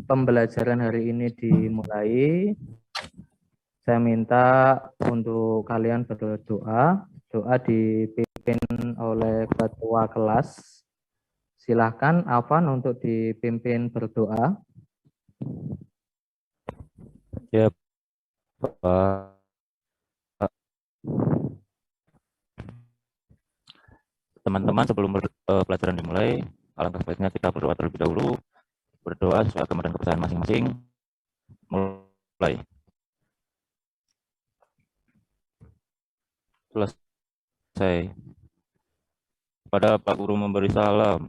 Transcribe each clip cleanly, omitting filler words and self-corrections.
pembelajaran hari ini dimulai, saya minta untuk kalian berdoa. Doa dipimpin oleh ketua kelas. Silahkan Afan untuk dipimpin berdoa. Ya, Pak. Teman-teman, sebelum pelajaran dimulai, alangkah baiknya kita berdoa terlebih dahulu. Berdoa sesuai agama dan kepercayaan masing-masing. Mulai. Selesai. Pada Pak Guru memberi salam.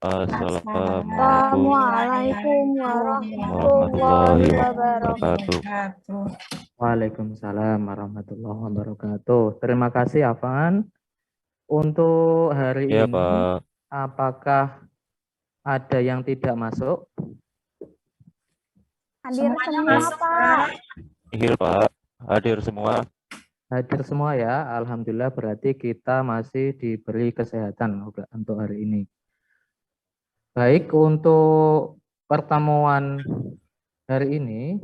Assalamualaikum warahmatullahi wabarakatuh. Waalaikumsalam warahmatullahi wabarakatuh. Terima kasih Afan. Untuk hari Ya, ini, Pak. apakah ada yang tidak masuk? Hadir semua, Pak. Hadir, Pak. Hadir semua. Hadir semua ya, alhamdulillah, berarti kita masih diberi kesehatan untuk hari ini. Baik, untuk pertemuan hari ini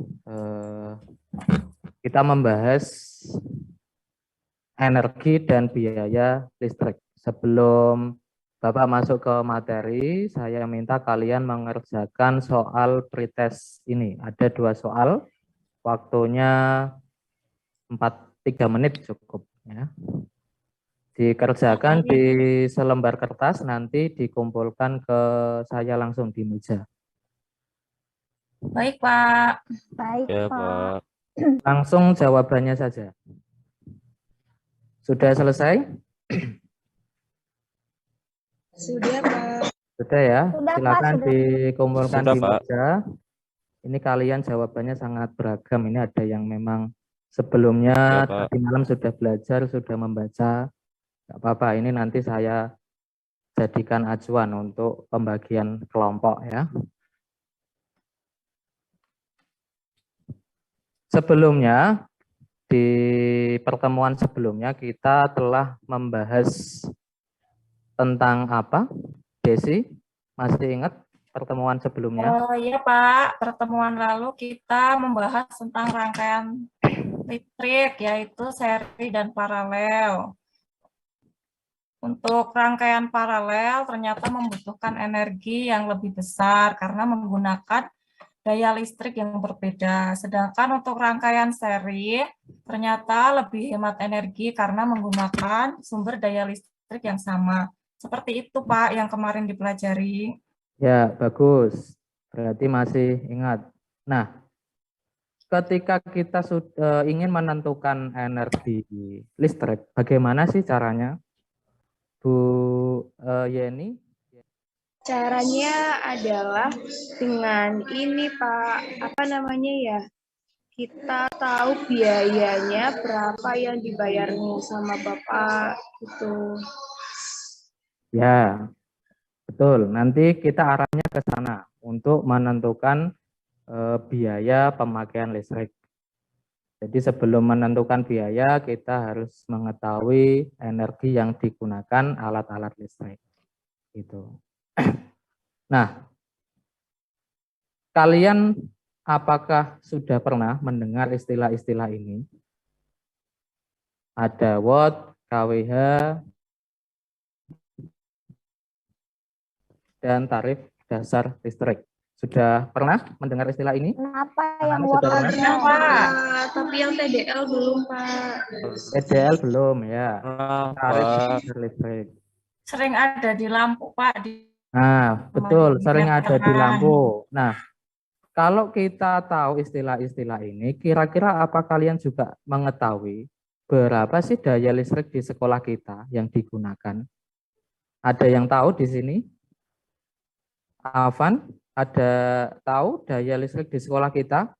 kita membahas energi dan biaya listrik. Sebelum Bapak masuk ke materi, saya minta kalian mengerjakan soal pretest ini. Ada 2 soal, waktunya 3 menit cukup ya. Dikerjakan di selembar kertas, nanti dikumpulkan ke saya langsung di meja. Baik, Pak. Baik, ya, Pak. Langsung jawabannya saja. Sudah selesai? Sudah, Pak. Sudah ya, silakan dikumpulkan Sudah, di Pak. meja. Ini kalian jawabannya sangat beragam. Ini ada yang memang sebelumnya ya, tadi malam sudah belajar, sudah membaca. Tidak apa-apa, ini nanti saya jadikan acuan untuk pembagian kelompok ya. Sebelumnya, di pertemuan sebelumnya kita telah membahas tentang apa? Desi, masih ingat pertemuan sebelumnya? Oh iya, Pak. Pertemuan lalu kita membahas tentang rangkaian listrik, yaitu seri dan paralel. Untuk rangkaian paralel ternyata membutuhkan energi yang lebih besar karena menggunakan daya listrik yang berbeda. Sedangkan untuk rangkaian seri ternyata lebih hemat energi karena menggunakan sumber daya listrik yang sama. Seperti itu, Pak, yang kemarin dipelajari. Ya, bagus. Berarti masih ingat. Nah, ketika kita sudah ingin menentukan energi listrik, bagaimana sih caranya? Bu Yeni? Caranya adalah dengan ini, Pak, apa namanya ya? Kita tahu biayanya berapa yang dibayarnya sama Bapak gitu. Ya, betul. Nanti kita arahnya ke sana untuk menentukan biaya pemakaian listrik. Jadi sebelum menentukan biaya, kita harus mengetahui energi yang digunakan alat-alat listrik. Gitu. Nah, kalian apakah sudah pernah mendengar istilah-istilah ini? Ada watt, kWh, dan tarif dasar listrik. Sudah pernah mendengar istilah ini? Kenapa yang watt Pernah, Pak, tapi yang TDL belum, Pak. TDL belum ya. Tarif Pak. dasar listrik. Sering ada di lampu, Pak. Nah, betul, sering ada di meteran. lampu. Nah, kalau kita tahu istilah-istilah ini, kira-kira apa kalian juga mengetahui berapa sih daya listrik di sekolah kita yang digunakan? Ada yang tahu di sini? Afan, ada tahu daya listrik di sekolah kita?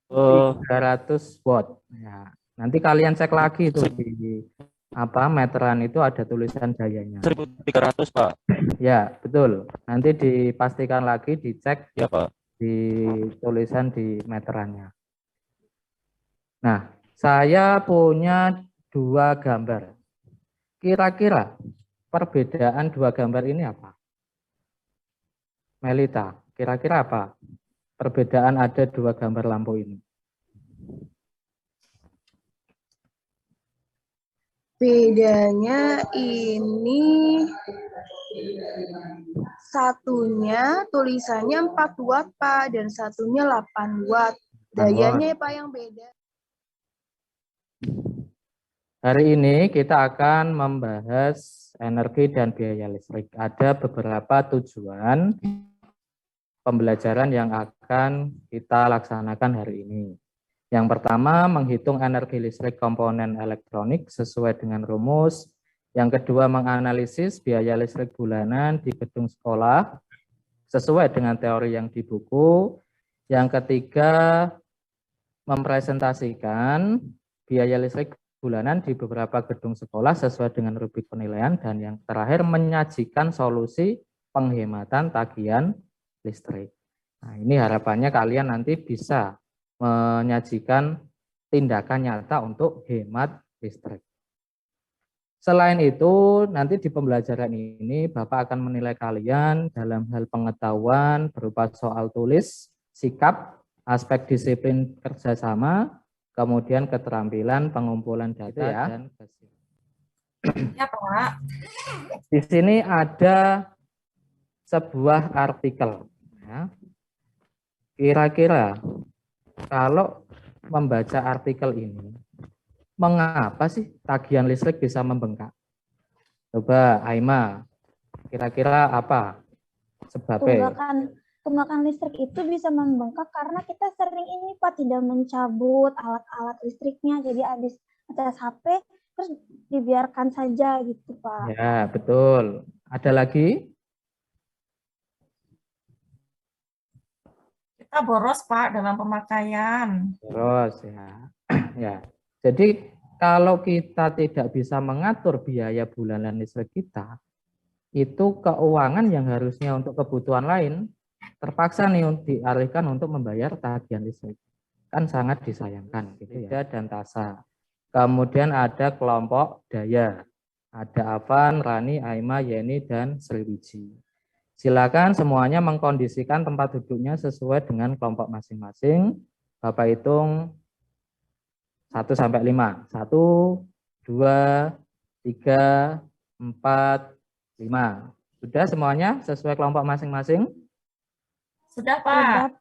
300 watt. Ya, nanti kalian cek lagi itu di apa meteran itu ada tulisan dayanya. 1.300, Pak. Ya, betul. Nanti dipastikan lagi, dicek Ya, Pak. di tulisan di meterannya. Nah, saya punya 2 gambar. Kira-kira perbedaan 2 gambar ini apa? Melita, kira-kira apa? perbedaan ada dua gambar lampu ini? Bedanya ini satunya tulisannya 4 watt, Pak, dan satunya 8 watt. Dayanya ya, Pak, yang beda. Hari ini kita akan membahas energi dan biaya listrik. Ada beberapa tujuan pembelajaran yang akan kita laksanakan hari ini. Yang pertama, menghitung energi listrik komponen elektronik sesuai dengan rumus. Yang kedua, menganalisis biaya listrik bulanan di gedung sekolah sesuai dengan teori yang di buku. Yang ketiga, mempresentasikan biaya listrik bulanan di beberapa gedung sekolah sesuai dengan rubrik penilaian. Dan yang terakhir, menyajikan solusi penghematan tagihan listrik. Nah, ini harapannya kalian nanti bisa menyajikan tindakan nyata untuk hemat listrik. Selain itu, nanti di pembelajaran ini Bapak akan menilai kalian dalam hal pengetahuan berupa soal tulis, sikap, aspek disiplin kerjasama, kemudian keterampilan pengumpulan data ya. Dan Ya, Pak. di sini ada sebuah artikel. Ya. Kira-kira kalau membaca artikel ini, mengapa sih tagihan listrik bisa membengkak? Coba Aima, kira-kira apa sebabnya? Tunggakan listrik itu bisa membengkak karena kita sering ini Pak tidak mencabut alat-alat listriknya, jadi habis ngecas HP terus dibiarkan saja gitu Pak. Ya, betul. Ada lagi? Kita boros, Pak, dalam pemakaian. Boros ya. Ya. Jadi kalau kita tidak bisa mengatur biaya bulanan listrik kita, itu keuangan yang harusnya untuk kebutuhan lain terpaksa nih dialihkan untuk membayar tagihan listrik. Kan sangat disayangkan gitu ya. Dan tasa. Kemudian ada kelompok daya. Ada Afan, Rani, Aima, Yeni, dan Sriwiji. Silakan semuanya mengkondisikan tempat duduknya sesuai dengan kelompok masing-masing. Bapak hitung 1 sampai 5. 1, 2, 3, 4, 5. Sudah semuanya sesuai kelompok masing-masing? Sudah, Pak.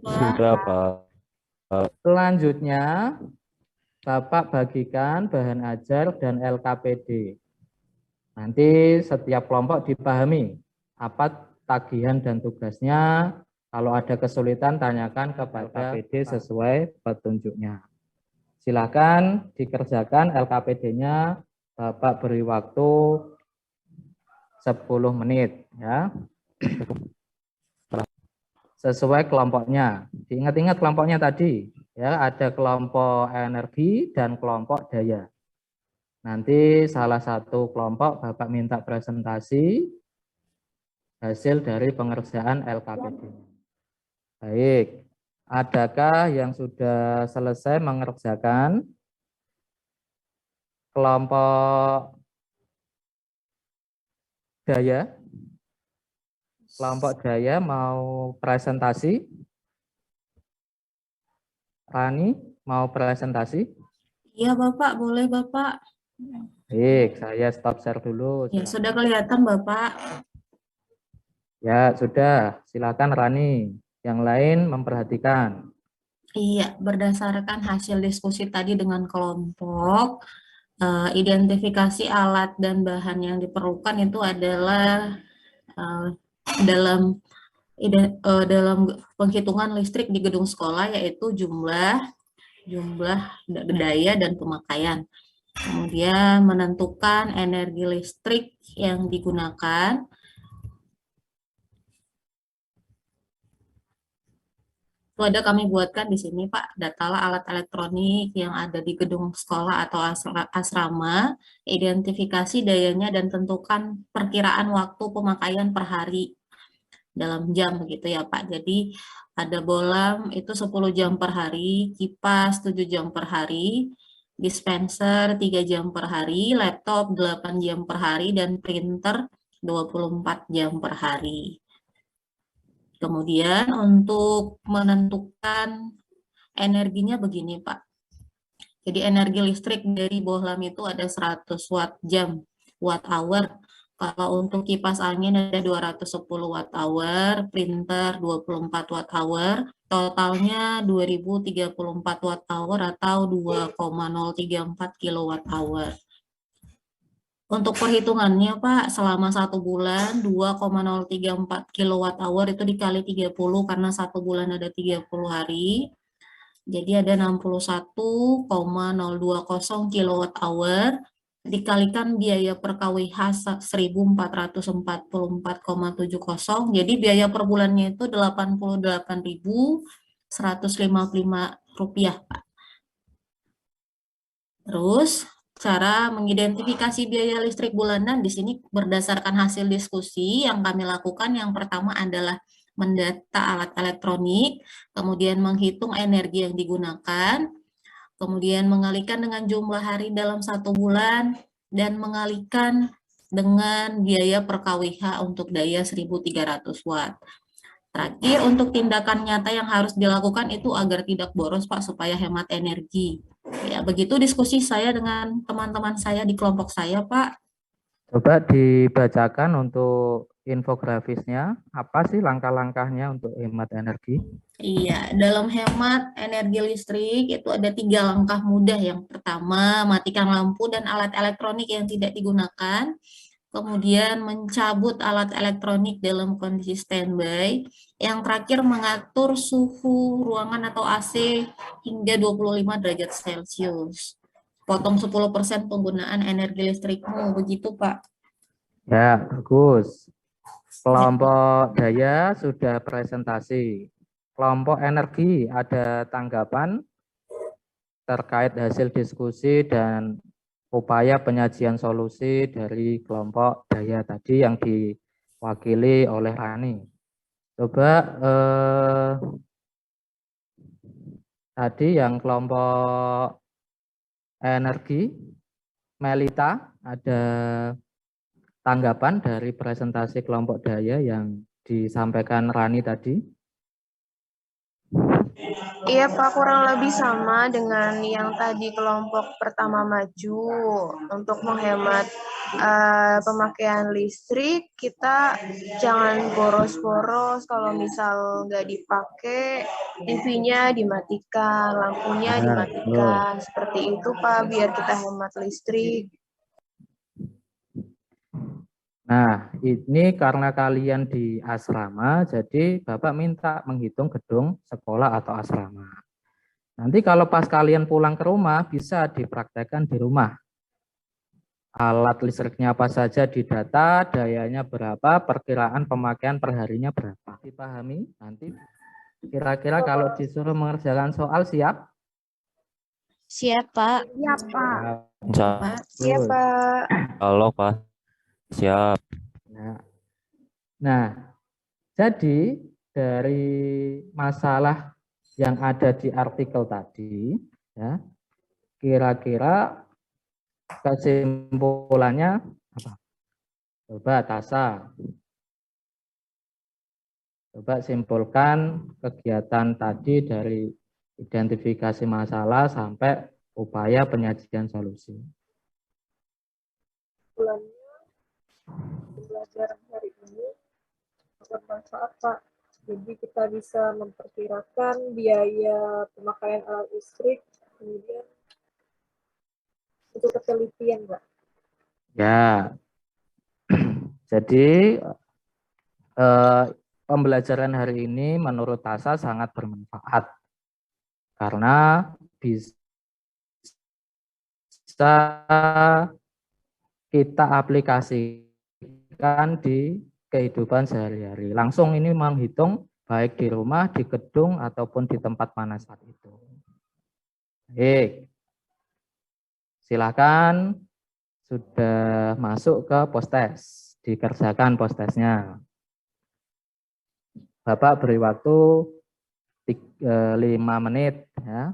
Sudah, Pak. Selanjutnya, Bapak bagikan bahan ajar dan LKPD. Nanti setiap kelompok dipahami apa tagihan dan tugasnya. Kalau ada kesulitan, tanyakan kepada LKPD sesuai petunjuknya. Silakan dikerjakan LKPD-nya. Bapak beri waktu 10 menit ya. Sesuai kelompoknya. Diingat-ingat kelompoknya tadi ya, ada kelompok energi dan kelompok daya. Nanti salah satu kelompok Bapak minta presentasi hasil dari pengerjaan LKPD. Baik, adakah yang sudah selesai mengerjakan? Kelompok daya? Kelompok daya mau presentasi? Rani mau presentasi? Iya Bapak, boleh Bapak. Baik, saya stop share dulu. Ya, sudah kelihatan Bapak. Ya, sudah. Silakan Rani. Yang lain memperhatikan. Iya, berdasarkan hasil diskusi tadi dengan kelompok, identifikasi alat dan bahan yang diperlukan itu adalah dalam penghitungan listrik di gedung sekolah, yaitu jumlah daya dan pemakaian. Kemudian menentukan energi listrik yang digunakan. Itu ada kami buatkan di sini Pak, data alat elektronik yang ada di gedung sekolah atau asrama, identifikasi dayanya dan tentukan perkiraan waktu pemakaian per hari dalam jam begitu ya Pak. Jadi ada bolam itu 10 jam per hari, kipas 7 jam per hari, dispenser 3 jam per hari, laptop 8 jam per hari, dan printer 24 jam per hari. Kemudian untuk menentukan energinya begini, Pak. Jadi energi listrik dari bohlam itu ada 100 watt hour. Kalau untuk kipas angin ada 210 watt hour, printer 24 watt hour, totalnya 2034 watt hour atau 2,034 kilowatt hour. Untuk perhitungannya Pak, selama 1 bulan 2,034 kilowatt hour itu dikali 30 karena 1 bulan ada 30 hari. Jadi ada 61,020 kilowatt hour dikalikan biaya per KWH 1444,70. Jadi biaya per bulannya itu 88.155 rupiah, Pak. Terus cara mengidentifikasi biaya listrik bulanan di sini berdasarkan hasil diskusi yang kami lakukan. Yang pertama adalah mendata alat elektronik, kemudian menghitung energi yang digunakan, kemudian mengalikan dengan jumlah hari dalam 1 bulan, dan mengalikan dengan biaya per KWH untuk daya 1.300 watt. Terakhir, untuk tindakan nyata yang harus dilakukan itu agar tidak boros, Pak, supaya hemat energi. Ya, begitu diskusi saya dengan teman-teman saya di kelompok saya, Pak. Coba dibacakan untuk infografisnya, apa sih langkah-langkahnya untuk hemat energi? Iya, dalam hemat energi listrik itu ada 3 langkah mudah. Yang pertama, matikan lampu dan alat elektronik yang tidak digunakan. Kemudian mencabut alat elektronik dalam kondisi standby. Yang terakhir, mengatur suhu ruangan atau AC hingga 25 derajat Celcius. Potong 10% penggunaan energi listrikmu, begitu Pak. Ya, bagus. Kelompok daya sudah presentasi. Kelompok energi ada tanggapan terkait hasil diskusi dan upaya penyajian solusi dari kelompok daya tadi yang diwakili oleh Rani. Coba tadi yang kelompok energi, Melita, ada tanggapan dari presentasi kelompok daya yang disampaikan Rani tadi? Iya Pak, kurang lebih sama dengan yang tadi kelompok pertama maju. Untuk menghemat pemakaian listrik, kita jangan boros-boros. Kalau misal nggak dipakai, TV-nya dimatikan, lampunya dimatikan. Seperti itu Pak, biar kita hemat listrik. Nah, ini karena kalian di asrama, jadi Bapak minta menghitung gedung sekolah atau asrama. Nanti kalau pas kalian pulang ke rumah, bisa dipraktekkan di rumah. Alat listriknya apa saja didata, dayanya berapa, perkiraan pemakaian perharinya berapa. Dipahami? Nanti kira-kira kalau disuruh mengerjakan soal siap? Siap, Pak. Siap Pak. Siap, Pak. Halo Pak. Siap. Nah, jadi dari masalah yang ada di artikel tadi, ya, kira-kira kesimpulannya apa? Coba Tasa, coba simpulkan kegiatan tadi dari identifikasi masalah sampai upaya penyajian solusi. Pembelajaran hari ini bermanfaat Pak. Jadi kita bisa memperkirakan biaya pemakaian alat listrik, kemudian untuk ketelitian Pak. Ya, jadi pembelajaran hari ini menurut Tasa sangat bermanfaat karena bisa kita aplikasikan di kehidupan sehari-hari. Langsung ini menghitung baik di rumah, di gedung, ataupun di tempat mana saat itu. Baik, silakan sudah masuk ke postes, dikerjakan postesnya. Bapak beri waktu 5 menit. Ya.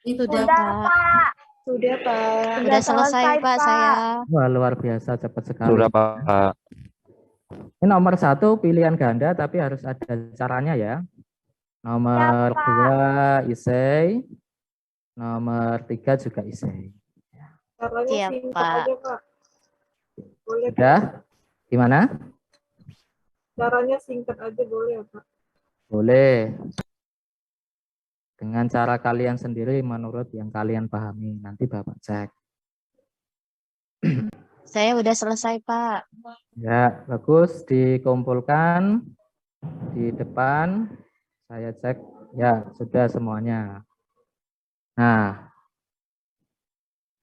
Sudah, Pak. Sudah Pak. Sudah selesai, Pak, saya. Wah, luar biasa, cepat sekali. Sudah Pak. Ini nomor 1 pilihan ganda, tapi harus ada caranya ya. Nomor 2 isei, nomor 3 juga isei. Caranya Siap, singkat Pak. aja, Pak. Boleh, Pak. Sudah? Gimana? Caranya singkat aja boleh ya, Pak? Boleh. Dengan cara kalian sendiri menurut yang kalian pahami. Nanti Bapak cek. Saya udah selesai, Pak. Ya, bagus. Dikumpulkan di depan. Saya cek. Ya, sudah semuanya. Nah,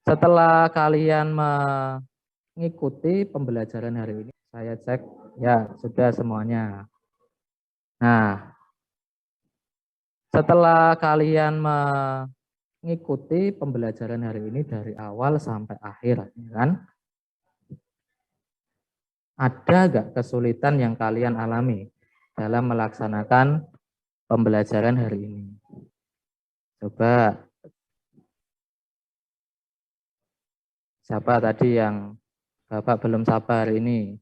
setelah kalian mengikuti pembelajaran hari ini, saya cek. Ya, sudah semuanya. Nah, setelah kalian mengikuti pembelajaran hari ini dari awal sampai akhir, ya kan? Ada nggak kesulitan yang kalian alami dalam melaksanakan pembelajaran hari ini? Coba, siapa tadi yang Bapak belum sabar ini?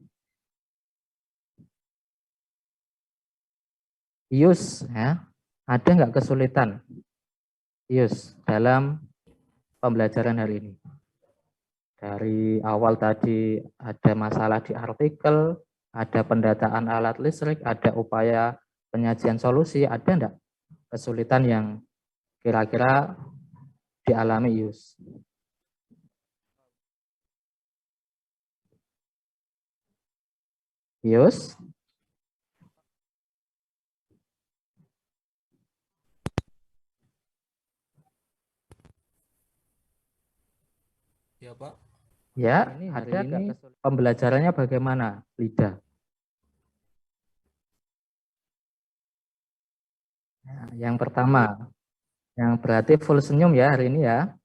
Yus, ya. Ada nggak kesulitan, Yus, dalam pembelajaran hari ini? Dari awal tadi ada masalah di artikel, ada pendataan alat listrik, ada upaya penyajian solusi, ada enggak kesulitan yang kira-kira dialami Yus? Yus? Ya, Pak. Ya, ada ini pembelajarannya bagaimana, Lida? Nah, yang pertama, yang berarti full senyum ya hari ini ya.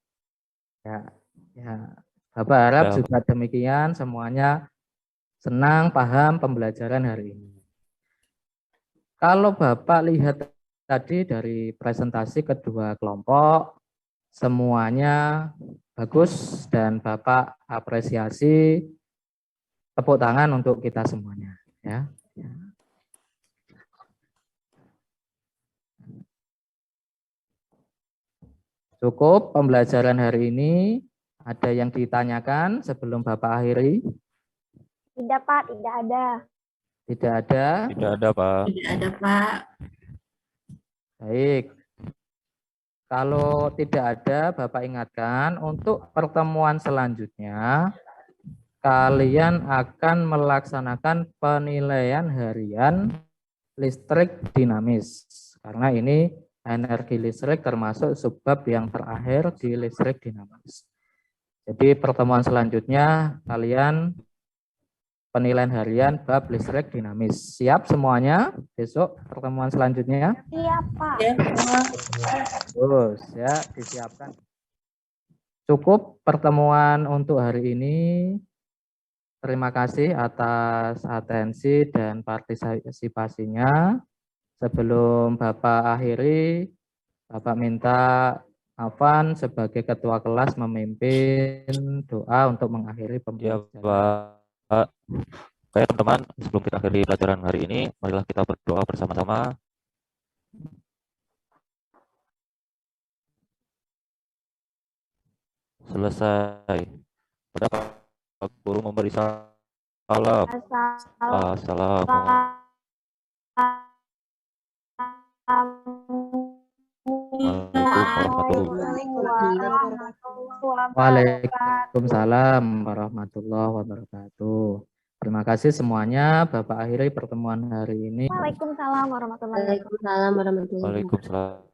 Ya, Bapak harap Ya. juga demikian, semuanya senang, paham pembelajaran hari ini. Kalau Bapak lihat tadi dari presentasi kedua kelompok, semuanya bagus dan Bapak apresiasi, tepuk tangan untuk kita semuanya ya. Cukup pembelajaran hari ini. Ada yang ditanyakan sebelum Bapak akhiri? Tidak, Pak, tidak ada. Tidak ada. Tidak ada, Pak. Tidak ada, Pak. Baik. Kalau tidak ada, Bapak ingatkan untuk pertemuan selanjutnya, kalian akan melaksanakan penilaian harian listrik dinamis. Karena ini energi listrik termasuk subbab yang terakhir di listrik dinamis. Jadi pertemuan selanjutnya, kalian penilaian harian bab listrik dinamis. Siap semuanya? Besok pertemuan selanjutnya? Siap, Pak. Ya, Terus ya, disiapkan. Cukup pertemuan untuk hari ini. Terima kasih atas atensi dan partisipasinya. Sebelum Bapak akhiri, Bapak minta Afan sebagai ketua kelas memimpin doa untuk mengakhiri Ya, pembelajaran. Pak. Oke, teman-teman, sebelum kita akhiri pelajaran hari ini, marilah kita berdoa bersama-sama. Selesai. Pada Pak Guru memberi salam. Assalamualaikum Waalaikumsalam warahmatullahi wabarakatuh. Terima kasih semuanya. Bapak akhiri pertemuan hari ini. Waalaikumsalam warahmatullahi wabarakatuh. Waalaikumsalam warahmatullahi wabarakatuh. Waalaikumsalam.